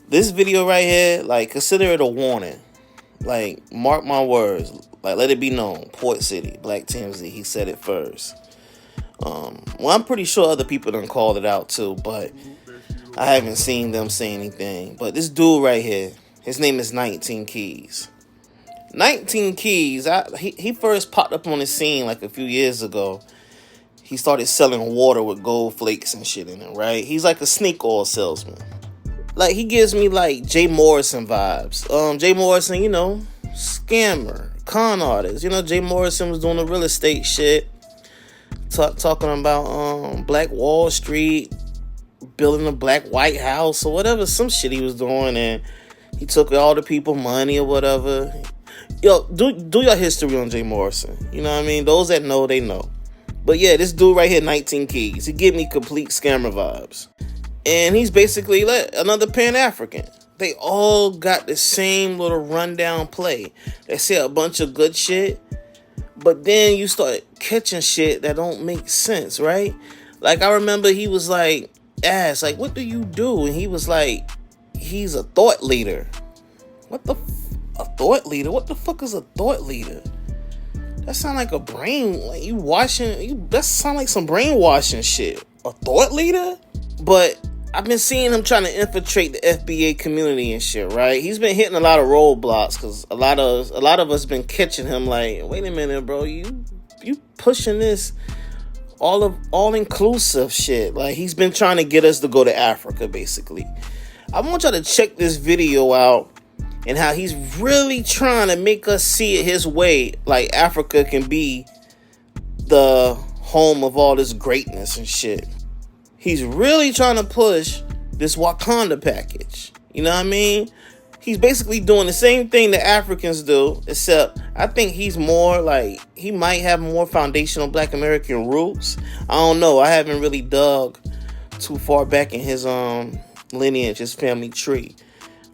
This video right here, like, consider it a warning. Like, mark my words. Like, let it be known. Port City, Black TMZ. He said it first. Well, I'm pretty sure other people done called it out too, but I haven't seen them say anything. But this dude right here, his name is 19 Keys. 19 Keys, he first popped up on the scene like a few years ago. He started selling water with gold flakes and shit in it, right? He's like a snake oil salesman. Like, he gives me like Jay Morrison vibes. Jay Morrison, you know, scammer, con artist. You know, Jay Morrison was doing the real estate shit. Talking about Black Wall Street, building a Black White House or whatever, some shit he was doing, and he took all the people money or whatever. Yo, do your history on Jay Morrison. You know what I mean? Those that know, they know. But yeah, this dude right here, 19 Keys, he give me complete scammer vibes. And he's basically like another Pan-African. They all got the same little rundown play. They say a bunch of good shit, but then you start catching shit that don't make sense, right? Like, I remember he was like, asked, like, what do you do? And he was like, he's a thought leader. A thought leader? What the fuck is a thought leader? That sound like a brain, like that sound like some brainwashing shit. A thought leader? But I've been seeing him trying to infiltrate the FBA community and shit, right? He's been hitting a lot of roadblocks because a lot of us been catching him like, wait a minute, bro, you pushing this all inclusive shit. Like, he's been trying to get us to go to Africa, basically. I want y'all to check this video out and how he's really trying to make us see it his way. Like, Africa can be the home of all this greatness and shit. He's really trying to push this Wakanda package. You know what I mean? He's basically doing the same thing that Africans do, except I think he's more like, he might have more foundational Black American roots. I don't know. I haven't really dug too far back in his lineage, his family tree.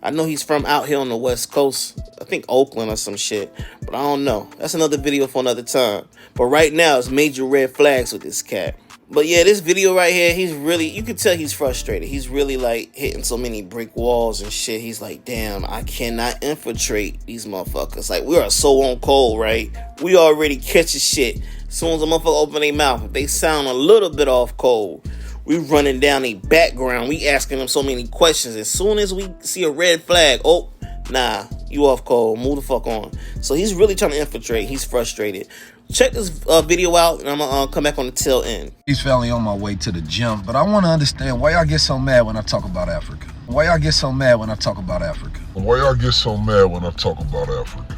I know he's from out here on the West Coast. I think Oakland or some shit. But I don't know. That's another video for another time. But right now, it's major red flags with this cat. But yeah, this video right here, he's really, you can tell he's frustrated. He's really like hitting so many brick walls and shit. He's like, damn, I cannot infiltrate these motherfuckers. Like, we are so on cold, right? We already catching shit. As soon as a motherfucker open their mouth, if they sound a little bit off cold, we running down a background. We asking them so many questions. As soon as we see a red flag, oh, nah, you off cold. Move the fuck on. So he's really trying to infiltrate. He's frustrated. Check this video out, and I'm going to come back on the tail end. He's finally on my way to the gym, but I want to understand why y'all get so mad when I talk about Africa. Why y'all get so mad when I talk about Africa? Why y'all get so mad when I talk about Africa?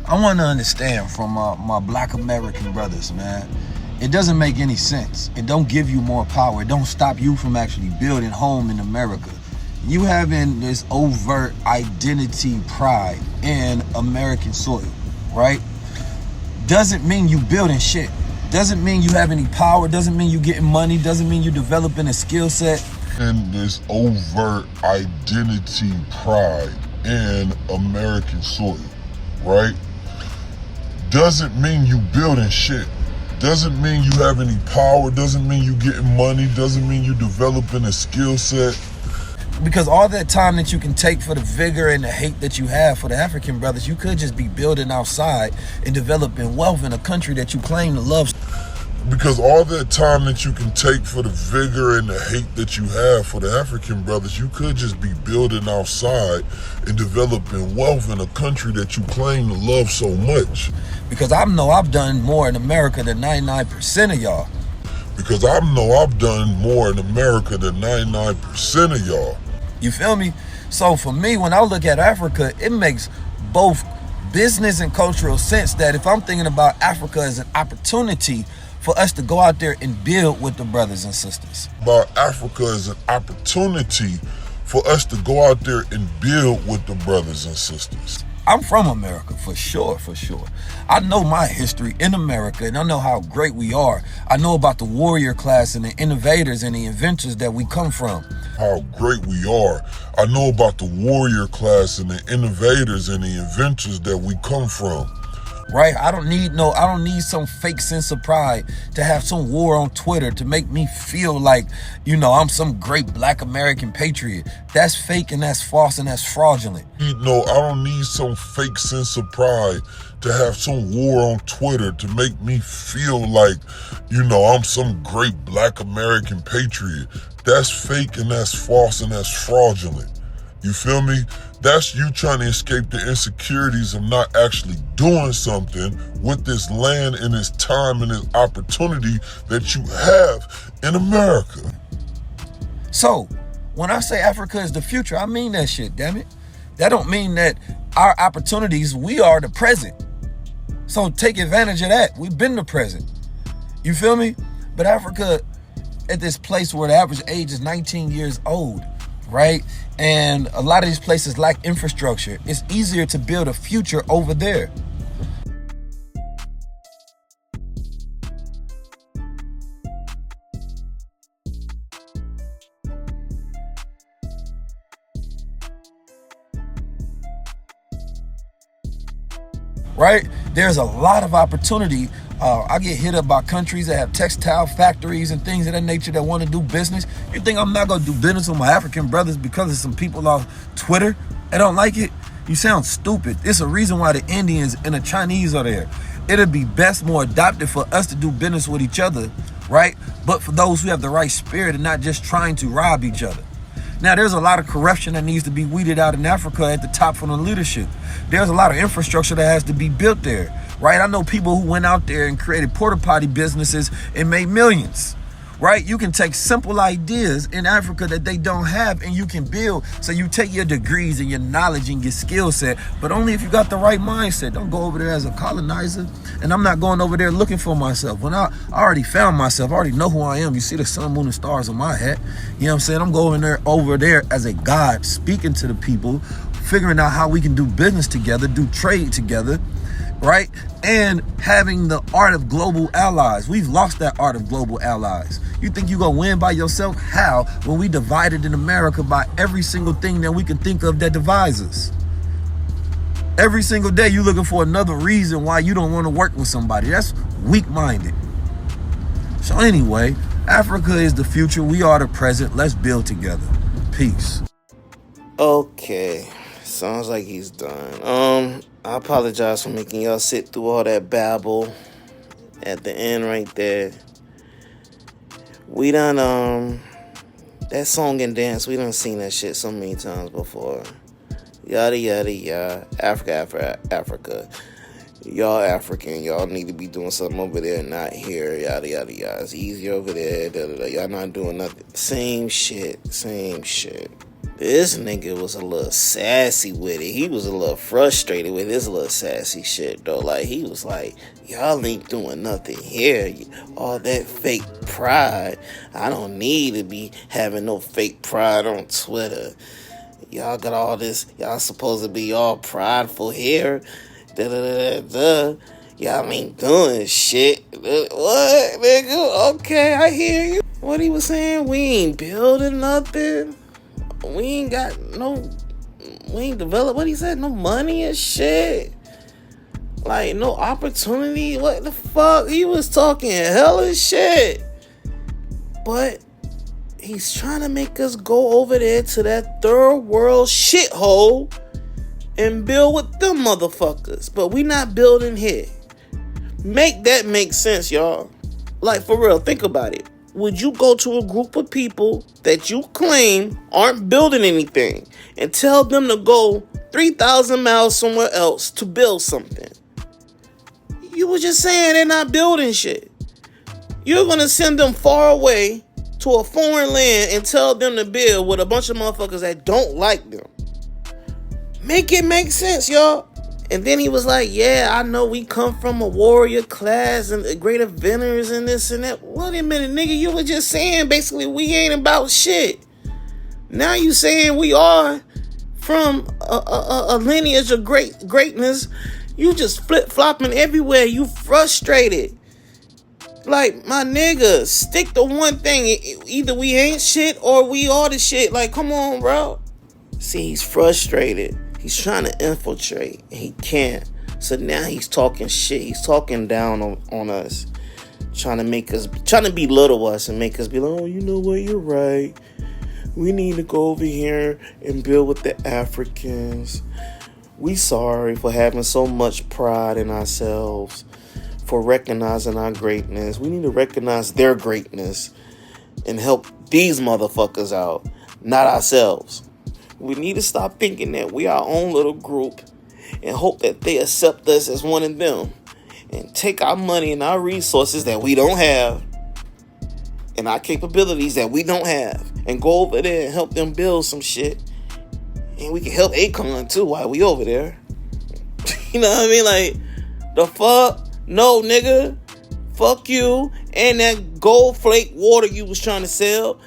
I want to understand from my Black American brothers, man. It doesn't make any sense. It don't give you more power. It don't stop you from actually building home in America. You having this overt identity pride in American soil, right? Doesn't mean you building shit. Doesn't mean you have any power. Doesn't mean you getting money. Doesn't mean you developing a skill set. And this overt identity pride in American soil, right? Doesn't mean you building shit. Doesn't mean you have any power. Doesn't mean you getting money. Doesn't mean you developing a skill set. Because all that time that you can take for the vigor and the hate that you have for the African brothers, you could just be building outside and developing wealth in a country that you claim to love. Because all that time that you can take for the vigor and the hate that you have for the African brothers, you could just be building outside and developing wealth in a country that you claim to love so much. Because I know I've done more in America than 99% of y'all. Because I know I've done more in America than 99% of y'all. You feel me? So for me, when I look at Africa, it makes both business and cultural sense that if I'm thinking about Africa as an opportunity for us to go out there and build with the brothers and sisters. About Africa as an opportunity for us to go out there and build with the brothers and sisters. I'm from America, for sure, for sure. I know my history in America, and I know how great we are. I know about the warrior class and the innovators and the inventors that we come from. How great we are. I know about the warrior class and the innovators and the inventors that we come from. right? I don't need some fake sense of pride to have some war on Twitter to make me feel like, I'm some great black American patriot. That's fake and that's false and that's fraudulent. I don't need some fake sense of pride to have some war on Twitter to make me feel like, I'm some great black American patriot. That's fake and that's false and that's fraudulent. You feel me? That's you trying to escape the insecurities of not actually doing something with this land and this time and this opportunity that you have in America. So, when I say Africa is the future, I mean that shit, damn it. That don't mean that our opportunities, we are the present. So take advantage of that. We've been the present. You feel me? But Africa, at this place where the average age is 19 years old, right? And a lot of these places lack infrastructure. It's easier to build a future over there. Right? There's a lot of opportunity. I get hit up by countries that have textile factories and things of that nature that want to do business. You think I'm not going to do business with my African brothers because of some people off Twitter that don't like it? You sound stupid. It's a reason why the Indians and the Chinese are there. It'd be best, more adaptive for us to do business with each other, right? But for those who have the right spirit and not just trying to rob each other. Now, there's a lot of corruption that needs to be weeded out in Africa at the top from the leadership. There's a lot of infrastructure that has to be built there, right? I know people who went out there and created porta potty businesses and made millions, right? You can take simple ideas in Africa that they don't have and you can build. So you take your degrees and your knowledge and your skill set, but only if you got the right mindset. Don't go over there as a colonizer. And I'm not going over there looking for myself. When I already found myself, I already know who I am. You see the sun, moon, and stars on my hat. You know what I'm saying? I'm going over there as a God, speaking to the people, figuring out how we can do business together, do trade together, right? And having the art of global allies. We've lost that art of global allies. You think you're going to win by yourself? How? When we divided in America by every single thing that we can think of that divides us. Every single day you're looking for another reason why you don't want to work with somebody. That's weak-minded. So anyway, Africa is the future. We are the present. Let's build together. Peace. Okay, sounds like he's done. I apologize for making y'all sit through all that babble at the end right there. We done, that song and dance, we done seen that shit so many times before. Yada, yada, yada. Africa. Y'all African. Y'all need to be doing something over there, not here. Yada, yada, yada. It's easier over there. Da, da, da. Y'all not doing nothing. Same shit. This nigga was a little sassy with it. He was a little frustrated with his little sassy shit, though. Like, he was like, y'all ain't doing nothing here. All that fake pride. I don't need to be having no fake pride on Twitter. Y'all got all this. Y'all supposed to be all prideful here. Da-da-da-da-da. Y'all ain't doing shit. What, nigga? Okay, I hear you. What he was saying? We ain't building nothing. We ain't developed, what he said, no money and shit. Like, no opportunity. What the fuck? He was talking hella shit. But he's trying to make us go over there to that third world shithole and build with them motherfuckers. But we not building here. Make that make sense, y'all. Like, for real, think about it. Would you go to a group of people that you claim aren't building anything and tell them to go 3,000 miles somewhere else to build something? You were just saying they're not building shit. You're going to send them far away to a foreign land and tell them to build with a bunch of motherfuckers that don't like them. Make it make sense, y'all. And then he was like, yeah, I know we come from a warrior class and great inventors and this and that. Wait a minute, nigga, you were just saying basically we ain't about shit. Now you saying we are from a lineage of greatness. You just flip-flopping everywhere. You frustrated. Like, my nigga, stick to one thing. Either we ain't shit or we are the shit. Like, come on, bro. See, he's frustrated. He's trying to infiltrate, and he can't. So now he's talking shit. He's talking down on us, trying to belittle us and make us be like, oh, you know what, you're right. We need to go over here and build with the Africans. We sorry for having so much pride in ourselves, for recognizing our greatness. We need to recognize their greatness and help these motherfuckers out, not ourselves. We need to stop thinking that we are our own little group and hope that they accept us as one of them, and take our money and our resources that we don't have and our capabilities that we don't have and go over there and help them build some shit. And we can help Akon too while we over there. You know what I mean? Like, the fuck? No, nigga. Fuck you and that gold flake water you was trying to sell.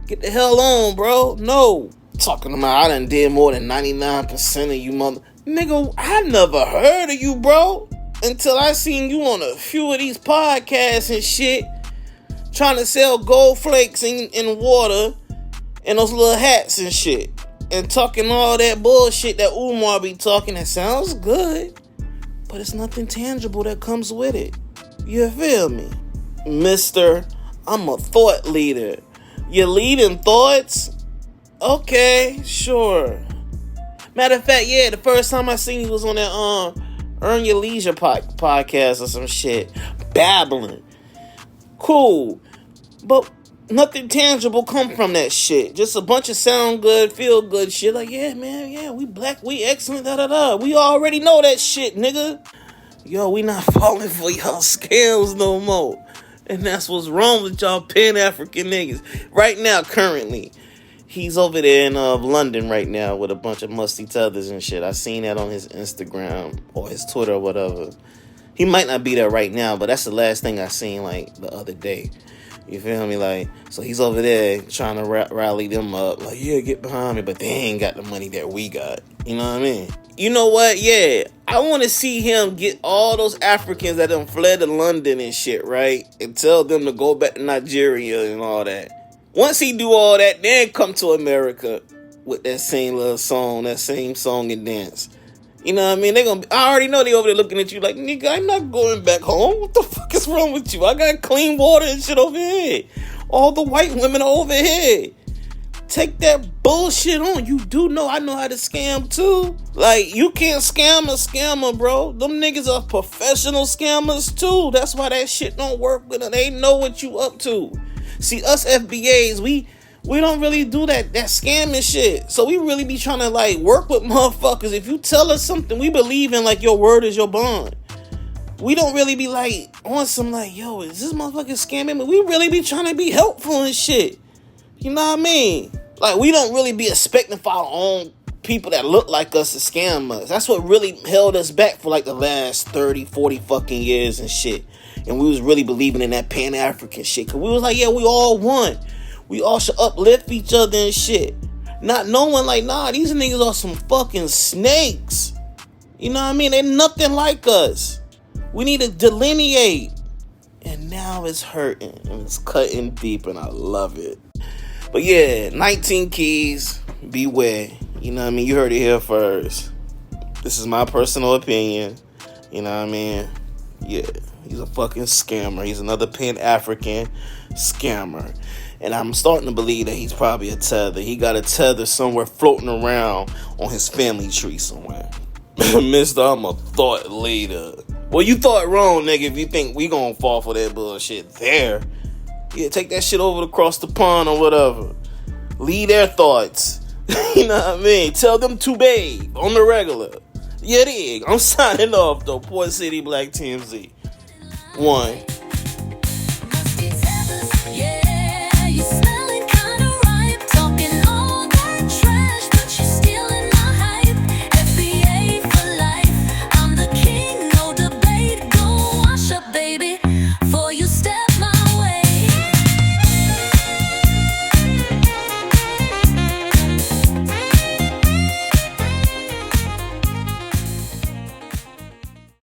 Get the hell on, bro. No. Talking about I done did more than 99% of you mother... Nigga, I never heard of you, bro. Until I seen you on a few of these podcasts and shit. Trying to sell gold flakes in water and those little hats and shit. And talking all that bullshit that Umar be talking. That sounds good, but it's nothing tangible that comes with it. You feel me? Mister, I'm a thought leader. You're leading thoughts? Okay, sure. Matter of fact, yeah, the first time I seen you was on that Earn Your Leisure podcast or some shit. Babbling. Cool. But nothing tangible come from that shit. Just a bunch of sound good, feel good shit. Like, yeah, man, yeah, we black, we excellent, da-da-da. We already know that shit, nigga. Yo, we not falling for y'all scams no more. And that's what's wrong with y'all Pan-African niggas. Right now, currently, he's over there in London right now with a bunch of musty tethers and shit. I seen that on his Instagram or his Twitter or whatever. He might not be there right now, but that's the last thing I seen, like, the other day. You feel me? Like, so he's over there trying to rally them up. Like, yeah, get behind me. But they ain't got the money that we got. You know what I mean? You know what? Yeah. I want to see him get all those Africans that done fled to London and shit, right? And tell them to go back to Nigeria and all that. Once he do all that, then come to America with that same little song, that same song and dance. You know what I mean? I already know they over there looking at you like, nigga, I'm not going back home. What the fuck is wrong with you? I got clean water and shit over here. All the white women are over here. Take that bullshit on. You do know I know how to scam too. Like, you can't scam a scammer, bro. Them niggas are professional scammers too. That's why that shit don't work with them. They know what you up to. See, us FBAs, we don't really do that scamming shit. So we really be trying to, like, work with motherfuckers. If you tell us something, we believe in, like, your word is your bond. We don't really be, like, on some, like, yo, is this motherfucker scamming me? We really be trying to be helpful and shit. You know what I mean? Like, we don't really be expecting for our own people that look like us to scam us. That's what really held us back for, like, the last 30, 40 fucking years and shit. And we was really believing in that Pan-African shit. Because we was like, yeah, we all one. We all should uplift each other and shit. Not knowing, like, nah, these niggas are some fucking snakes. You know what I mean? They're nothing like us. We need to delineate. And now it's hurting. And it's cutting deep, and I love it. But yeah, 19 keys. Beware. You know what I mean? You heard it here first. This is my personal opinion. You know what I mean? Yeah. He's a fucking scammer. He's another Pan-African scammer. And I'm starting to believe that he's probably a tether. He got a tether somewhere floating around on his family tree somewhere. Mister, I'm a thought leader. Well, you thought wrong, nigga, if you think we gonna fall for that bullshit there. Yeah, take that shit over across the pond or whatever. Lead their thoughts. You know what I mean? Tell them to babe on the regular. Yeah, dig. I'm signing off, though. Port City Black TMZ. 1.